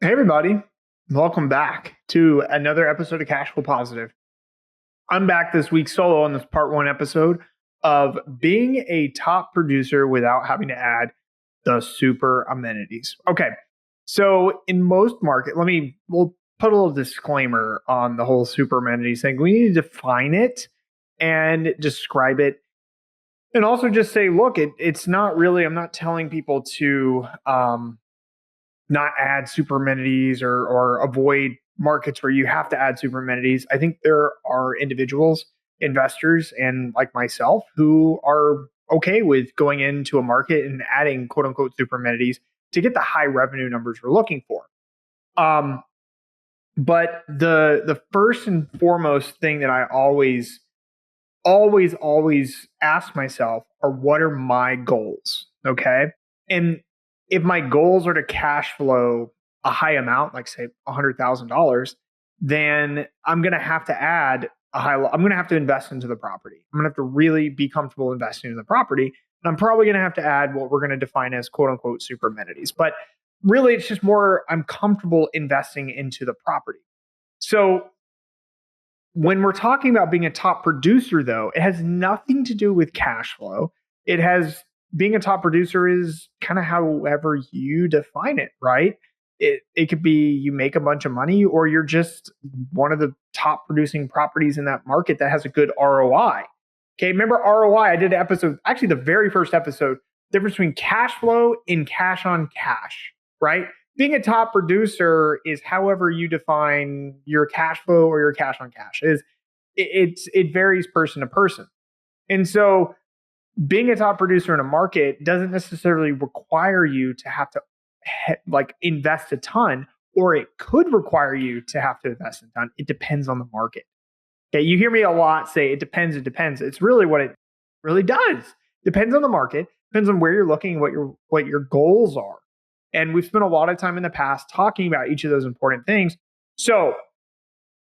Hey, everybody. Welcome back to another episode of Cash Flow Positive. I'm back this week solo on this part one episode of being a top producer without having to add the super amenities. Okay. So in most markets, we'll put a little disclaimer on the whole super amenities thing. We need to define it and describe it. And also just say, look, it's not really, I'm not telling people to, not add super amenities or avoid markets where you have to add super amenities. I think there are individuals, investors, and like myself who are okay with going into a market and adding quote unquote super amenities to get the high revenue numbers we're looking for. But the first and foremost thing that I always ask myself are, what are my goals? Okay. And if my goals are to cash flow a high amount, like say $100,000, then I'm going to have to I'm going to have to invest into the property. I'm going to have to really be comfortable investing in the property. And I'm probably going to have to add what we're going to define as quote unquote super amenities. But really, it's just more I'm comfortable investing into the property. So when we're talking about being a top producer, though, it has nothing to do with cash flow. Being a top producer is kind of however you define it, right? It could be you make a bunch of money, or you're just one of the top producing properties in that market that has a good ROI. Okay, remember ROI? I did an episode, actually the very first episode, difference between cash flow and cash on cash, right? Being a top producer is however you define your cash flow or your cash on cash. It varies person to person. And so being a top producer in a market doesn't necessarily require you to have to invest a ton, or it could require you to have to invest a ton. It depends on the market. Okay, you hear me a lot say it depends, it depends. It's really what it really does. Depends on the market, depends on where you're looking, what your goals are. And we've spent a lot of time in the past talking about each of those important things. So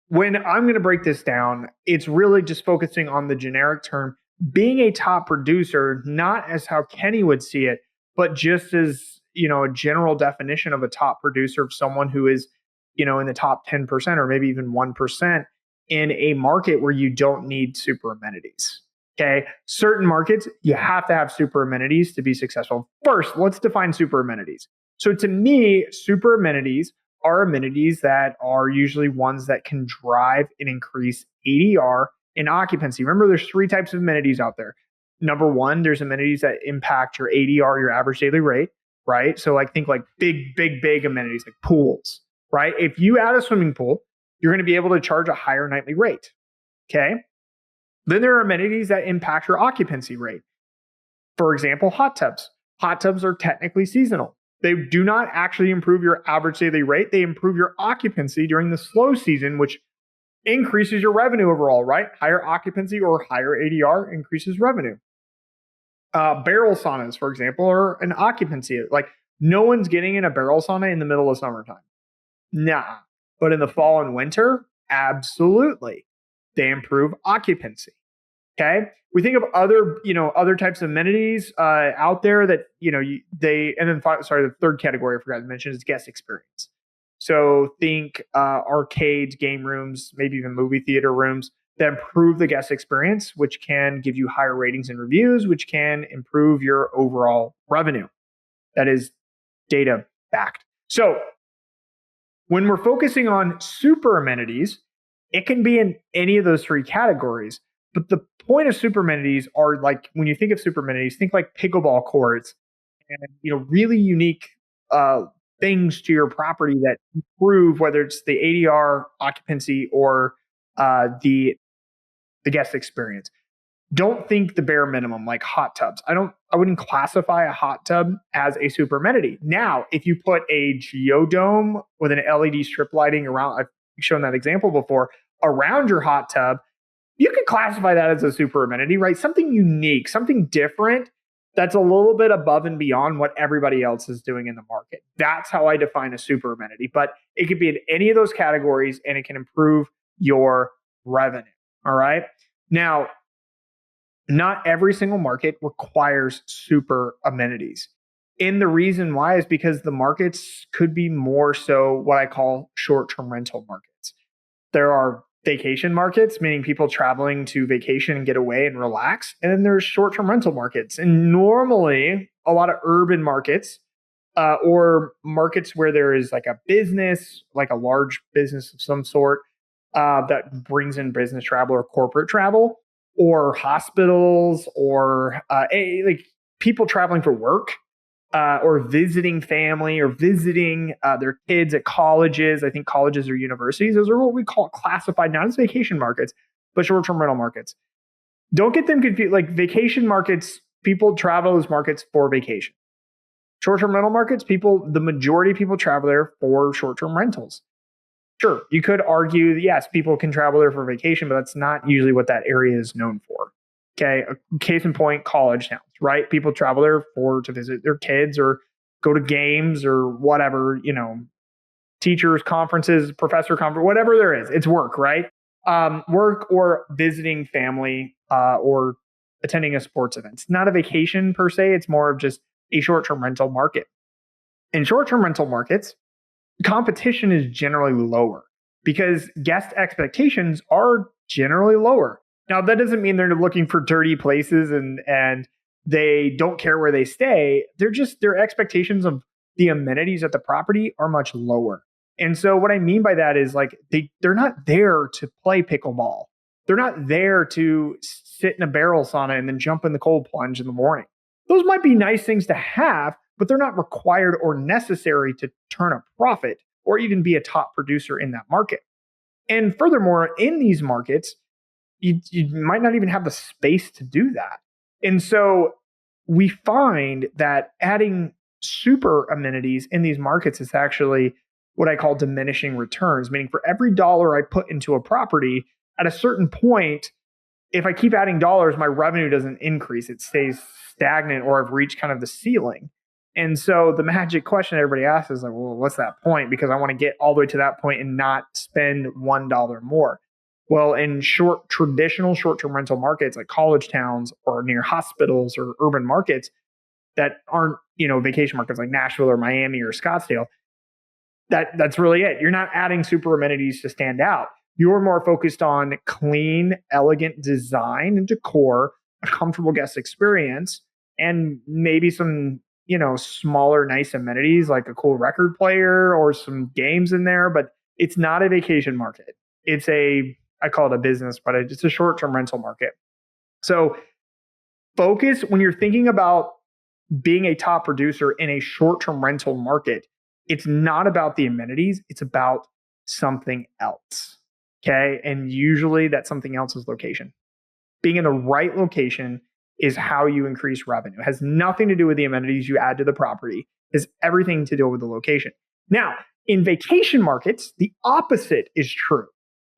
when I'm going to break this down, it's really just focusing on the generic term, being a top producer, not as how Kenny would see it, but just as, a general definition of a top producer, of someone who is, in the top 10% or maybe even 1% in a market where you don't need super amenities. Okay. Certain markets, you have to have super amenities to be successful. First, let's define super amenities. So to me, super amenities are amenities that are usually ones that can drive and increase ADR and occupancy. Remember, there's three types of amenities out there. Number one, there's amenities that impact your ADR, your average daily rate, right? So think big amenities like pools, right? If you add a swimming pool, you're going to be able to charge a higher nightly rate. Okay. Then there are amenities that impact your occupancy rate. For example, hot tubs. Hot tubs are technically seasonal. They do not actually improve your average daily rate. They improve your occupancy during the slow season, which increases your revenue overall, right? Higher occupancy or higher ADR increases revenue. Barrel saunas, for example, are an occupancy. No one's getting in a barrel sauna in the middle of summertime. Nah. But in the fall and winter, absolutely. They improve occupancy. Okay. We think of other types of amenities out there that, the third category I forgot to mention is guest experience. So think arcades, game rooms, maybe even movie theater rooms that improve the guest experience, which can give you higher ratings and reviews, which can improve your overall revenue. That is data backed. So when we're focusing on super amenities, it can be in any of those three categories. But the point of super amenities are when you think of super amenities, think like pickleball courts and really unique things to your property that improve whether it's the ADR, occupancy, or the guest experience. Don't think the bare minimum like hot tubs. I wouldn't classify a hot tub as a super amenity. Now, if you put a geodome with an LED strip lighting around, I've shown that example before, around your hot tub, you can classify that as a super amenity, right? Something unique, something different that's a little bit above and beyond what everybody else is doing in the market. That's how I define a super amenity. But it could be in any of those categories and it can improve your revenue. All right. Now, not every single market requires super amenities. And the reason why is because the markets could be more so what I call short-term rental markets. There are vacation markets, meaning people traveling to vacation and get away and relax. And then there's short-term rental markets. And normally a lot of urban markets or markets where there is like a business, like a large business of some sort that brings in business travel or corporate travel, or hospitals, or like people traveling for work, or visiting family, or visiting their kids at colleges. I think colleges or universities, those are what we call classified, not as vacation markets, but short-term rental markets. Don't get them confused. Like vacation markets, people travel those markets for vacation. Short-term rental markets, the majority of people travel there for short-term rentals. Sure, you could argue that yes, people can travel there for vacation, but that's not usually what that area is known for. Okay, a case in point, college towns, right? People travel there to visit their kids or go to games or whatever, teachers conferences, professor conference, whatever there is. It's work, right? Work or visiting family or attending a sports event. It's not a vacation per se. It's more of just a short-term rental market. In short-term rental markets, competition is generally lower because guest expectations are generally lower. Now, that doesn't mean they're looking for dirty places and they don't care where they stay. Their expectations of the amenities at the property are much lower. And so what I mean by that is like they're not there to play pickleball. They're not there to sit in a barrel sauna and then jump in the cold plunge in the morning. Those might be nice things to have, but they're not required or necessary to turn a profit or even be a top producer in that market. And furthermore, in these markets, you might not even have the space to do that. And so we find that adding super amenities in these markets is actually what I call diminishing returns, meaning for every dollar I put into a property, at a certain point, if I keep adding dollars, my revenue doesn't increase. It stays stagnant or I've reached kind of the ceiling. And so the magic question everybody asks is like, well, what's that point? Because I want to get all the way to that point and not spend $1 more. Well, in traditional short-term rental markets like college towns or near hospitals or urban markets that aren't, vacation markets like Nashville or Miami or Scottsdale, that's really it. You're not adding super amenities to stand out. You're more focused on clean, elegant design and decor, a comfortable guest experience, and maybe some, smaller, nice amenities like a cool record player or some games in there. But it's not a vacation market. I call it a business, but it's a short-term rental market. So focus when you're thinking about being a top producer in a short-term rental market. It's not about the amenities. It's about something else. Okay. And usually that something else is location. Being in the right location is how you increase revenue. It has nothing to do with the amenities you add to the property. It has everything to do with the location. Now, in vacation markets, the opposite is true.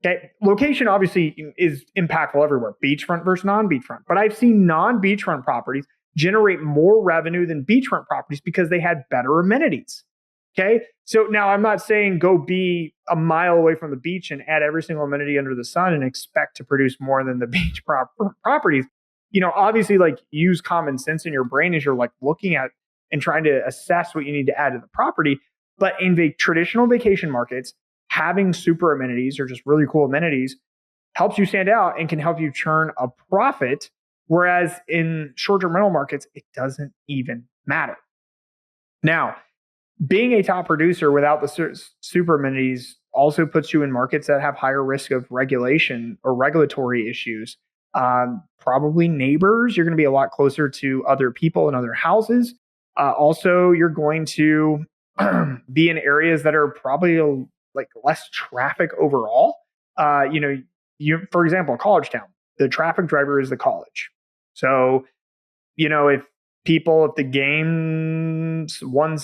Okay. Location obviously is impactful everywhere, beachfront versus non-beachfront. But I've seen non-beachfront properties generate more revenue than beachfront properties because they had better amenities. Okay. So now I'm not saying go be a mile away from the beach and add every single amenity under the sun and expect to produce more than the beach properties. Obviously like use common sense in your brain as you're like looking at and trying to assess what you need to add to the property. But in the traditional vacation markets, having super amenities or just really cool amenities helps you stand out and can help you turn a profit. Whereas in short-term rental markets, it doesn't even matter. Now, being a top producer without the super amenities also puts you in markets that have higher risk of regulation or regulatory issues. Probably neighbors, you're going to be a lot closer to other people and other houses. Also, you're going to be in areas that are probably like less traffic overall. For example, a college town, the traffic driver is the college. So, if the games one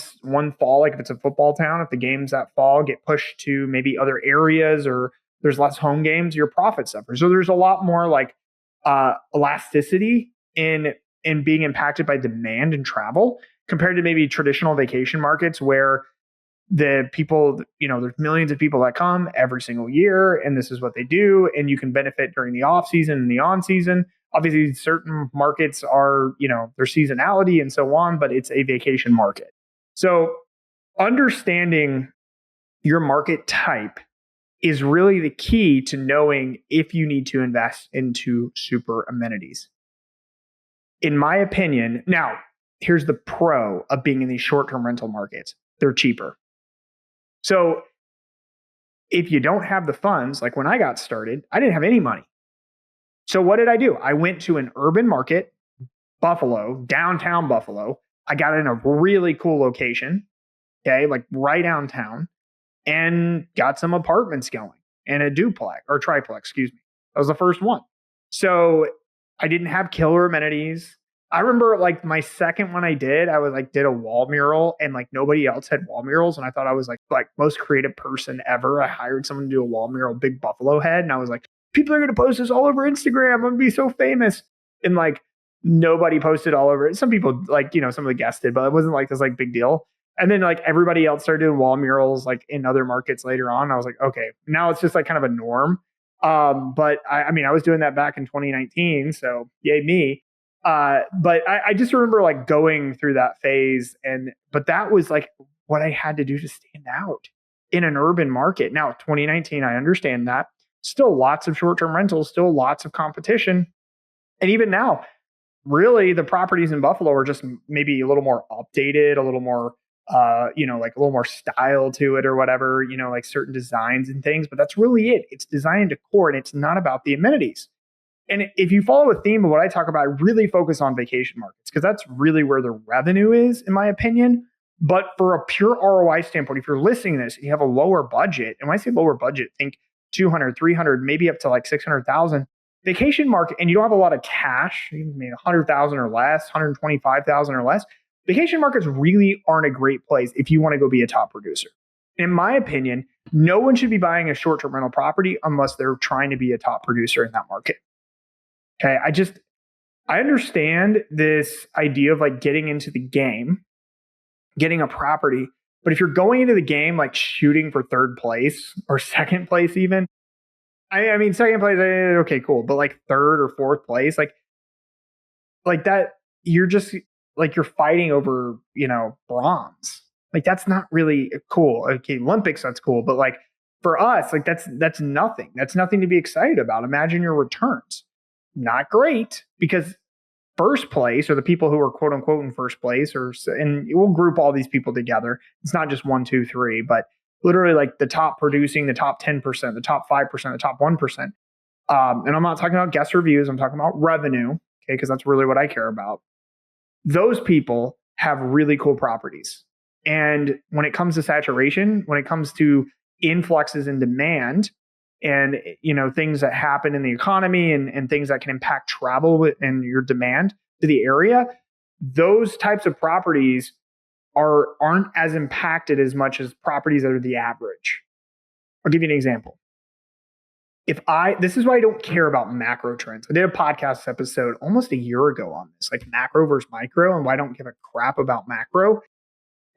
fall, like if it's a football town, if the games that fall get pushed to maybe other areas or there's less home games, your profit suffers. So there's a lot more like elasticity in being impacted by demand and travel compared to maybe traditional vacation markets where the people, there's millions of people that come every single year and this is what they do. And you can benefit during the off season and the on season. Obviously, certain markets are, their seasonality and so on, but it's a vacation market. So understanding your market type is really the key to knowing if you need to invest into super amenities. In my opinion, now, here's the pro of being in these short-term rental markets. They're cheaper. So if you don't have the funds, like when I got started, I didn't have any money. So what did I do? I went to an urban market, Buffalo, downtown Buffalo. I got in a really cool location, okay, like right downtown, and got some apartments going and a duplex or triplex, excuse me. That was the first one. So I didn't have killer amenities. I remember like my second one I did, did a wall mural and like nobody else had wall murals. And I thought I was like most creative person ever. I hired someone to do a wall mural, big buffalo head. And I was like, people are going to post this all over Instagram. I'm going to be so famous. And like nobody posted all over it. Some people some of the guests did, but it wasn't like this like big deal. And then like everybody else started doing wall murals like in other markets later on. I was like, okay, now it's just like kind of a norm. But I was doing that back in 2019. So yay me. But I just remember like going through that phase but that was like what I had to do to stand out in an urban market. Now, 2019, I understand that. Still lots of short-term rentals, still lots of competition. And even now, really the properties in Buffalo are just maybe a little more updated, a little more, like a little more style to it or whatever, like certain designs and things, but that's really it. It's design and decor, and it's not about the amenities. And if you follow a theme of what I talk about, I really focus on vacation markets because that's really where the revenue is, in my opinion. But for a pure ROI standpoint, if you're listening to this and you have a lower budget, and when I say lower budget, think 200, 300, maybe up to like 600,000, vacation market, and you don't have a lot of cash, you made 100,000 or less, 125,000 or less, vacation markets really aren't a great place if you want to go be a top producer. In my opinion, no one should be buying a short-term rental property unless they're trying to be a top producer in that market. Okay, I understand this idea of like getting into the game, getting a property, but if you're going into the game like shooting for third place or second place even, I mean second place, okay, cool, but like third or fourth place, like that, you're just like you're fighting over, bronze. Like that's not really cool. Okay, Olympics, that's cool, but like for us, like that's nothing. That's nothing to be excited about. Imagine your returns. Not great, because first place, or the people who are quote unquote in first place, and we'll group all these people together. It's not just 1, 2, 3, but literally like the top producing, the top 10%, the top 5%, the top 1%. And I'm not talking about guest reviews. I'm talking about revenue. Okay, because that's really what I care about. Those people have really cool properties. And when it comes to saturation, when it comes to influxes in demand, and things that happen in the economy and things that can impact travel and your demand to the area, those types of properties aren't as impacted as much as properties that are the average. I'll give you an example. This is why I don't care about macro trends. I did a podcast episode almost a year ago on this, like macro versus micro, and why I don't give a crap about macro.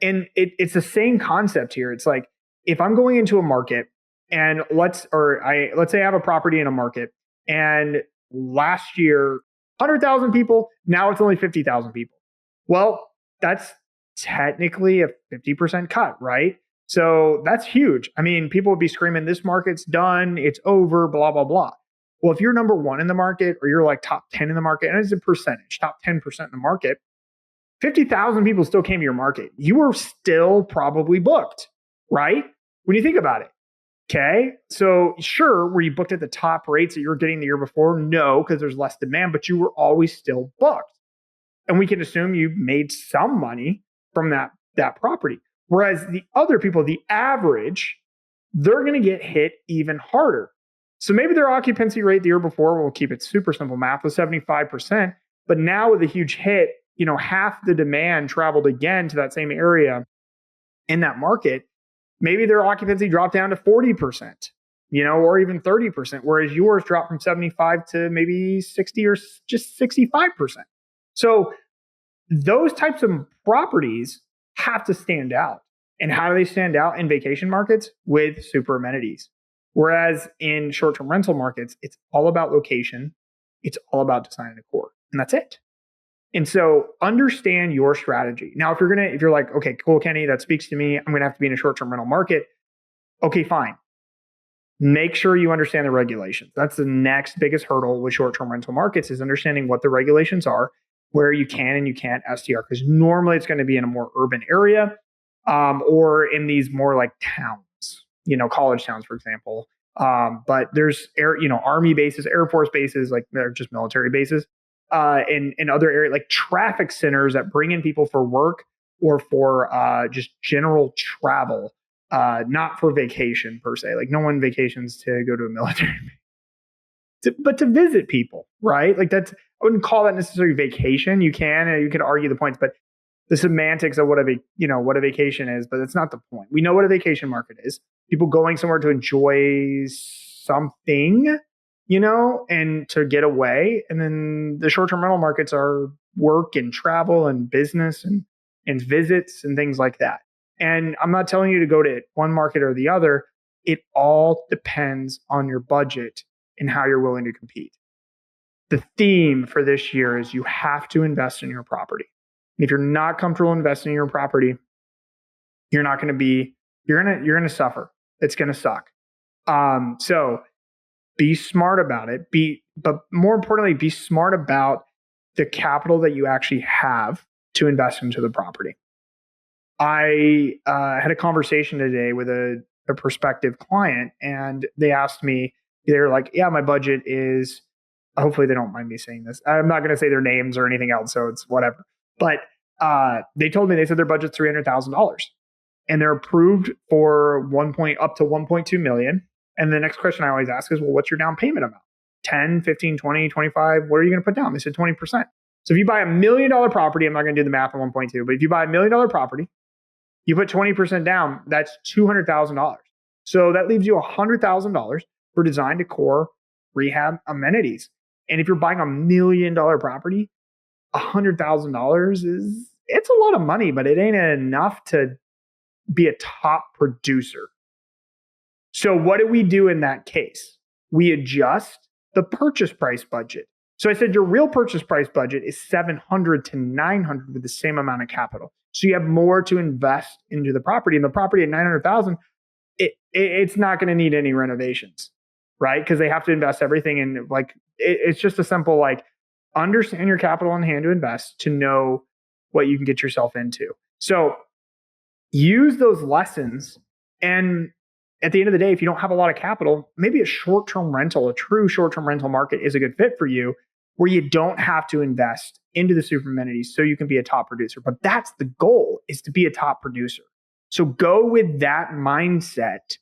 And it's the same concept here. It's like if I'm going into a market, and let's say I have a property in a market, and last year, 100,000 people, now it's only 50,000 people. Well, that's technically a 50% cut, right? So that's huge. I mean, people would be screaming, this market's done, it's over, blah, blah, blah. Well, if you're number one in the market, or you're like top 10 in the market, and it's a percentage, top 10% in the market, 50,000 people still came to your market. You were still probably booked, right? When you think about it. Okay, so sure, were you booked at the top rates that you were getting the year before? No, because there's less demand, but you were always still booked. And we can assume you made some money from that property. Whereas the other people, the average, they're going to get hit even harder. So maybe their occupancy rate the year before, we'll keep it super simple math, was 75%. But now with a huge hit, half the demand traveled again to that same area in that market. Maybe their occupancy dropped down to 40%, or even 30%, whereas yours dropped from 75 to maybe 60 or just 65%. So those types of properties have to stand out. And how do they stand out in vacation markets? With super amenities. Whereas in short-term rental markets, it's all about location. It's all about design and decor, and that's it. And so understand your strategy. Now, if you're like, okay, cool, Kenny, that speaks to me. I'm going to have to be in a short-term rental market. Okay, fine. Make sure you understand the regulations. That's the next biggest hurdle with short-term rental markets, is understanding what the regulations are, where you can and you can't STR, because normally it's going to be in a more urban area, or in these more like towns, college towns, for example. But there's Army bases, Air Force bases, like they're just military bases, in other areas, like traffic centers that bring in people for work or for just general travel. Not for vacation per se. Like no one vacations to go to a military but to visit people, right? Like I wouldn't call that necessarily vacation. You can argue the points, but the semantics of what a vacation is, but that's not the point. We know what a vacation market is. People going somewhere to enjoy something, and to get away. And then the short-term rental markets are work and travel and business and visits and things like that. And I'm not telling you to go to one market or the other. It all depends on your budget and how you're willing to compete. The theme for this year is you have to invest in your property. And if you're not comfortable investing in your property, you're going to suffer. It's going to suck. So be smart about it. But more importantly, be smart about the capital that you actually have to invest into the property. I had a conversation today with a prospective client, and they asked me, they're like, yeah, my budget is, hopefully they don't mind me saying this. I'm not going to say their names or anything else, so it's whatever. But they said their budget's $300,000, and they're approved for up to 1.2 million. And the next question I always ask is, well, what's your down payment amount? 10, 15, 20, 25, what are you going to put down? They said 20%. So if you buy $1 million property, I'm not going to do the math on 1.2, but if you buy $1 million property, you put 20% down, that's $200,000. So that leaves you $100,000 for design, decor, rehab, amenities. And if you're buying $1 million property, $100,000 it's a lot of money, but it ain't enough to be a top producer. So what do we do in that case? We adjust the purchase price budget. So I said your real purchase price budget is $700 to $900 with the same amount of capital. So you have more to invest into the property. And the property at $900,000, it's not going to need any renovations, right? Because they have to invest everything in, it's just a simple, understand your capital on hand to invest, to know what you can get yourself into. So use those lessons. And at the end of the day, if you don't have a lot of capital, maybe a true short-term rental market is a good fit for you, where you don't have to invest into the super amenities so you can be a top producer. But that's the goal, is to be a top producer. So go with that mindset,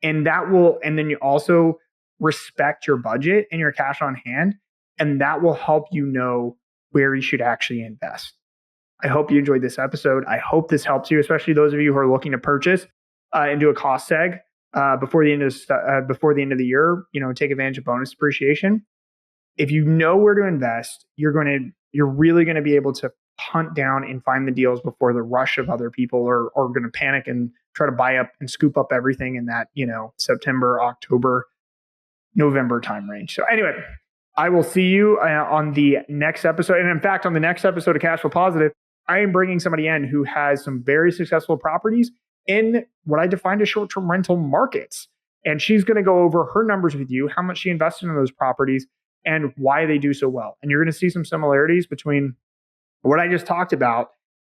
and then you also respect your budget and your cash on hand, and that will help you know where you should actually invest. I hope you enjoyed this episode. I hope this helps you, especially those of you who are looking to purchase and do a cost seg before the end of the year. Take advantage of bonus depreciation. If you know where to invest, you're really going to be able to hunt down and find the deals before the rush of other people are going to panic and try to buy up and scoop up everything in that, September, October, November time range. So anyway, I will see you on the next episode. And in fact, on the next episode of Cash Flow Positive, I am bringing somebody in who has some very successful properties in what I defined as short-term rental markets. And she's going to go over her numbers with you, how much she invested in those properties, and why they do so well. And you're going to see some similarities between what I just talked about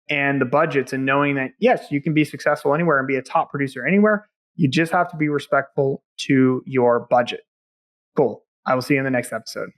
and the budgets, and knowing that, yes, you can be successful anywhere and be a top producer anywhere. You just have to be respectful to your budget. Cool. I will see you in the next episode.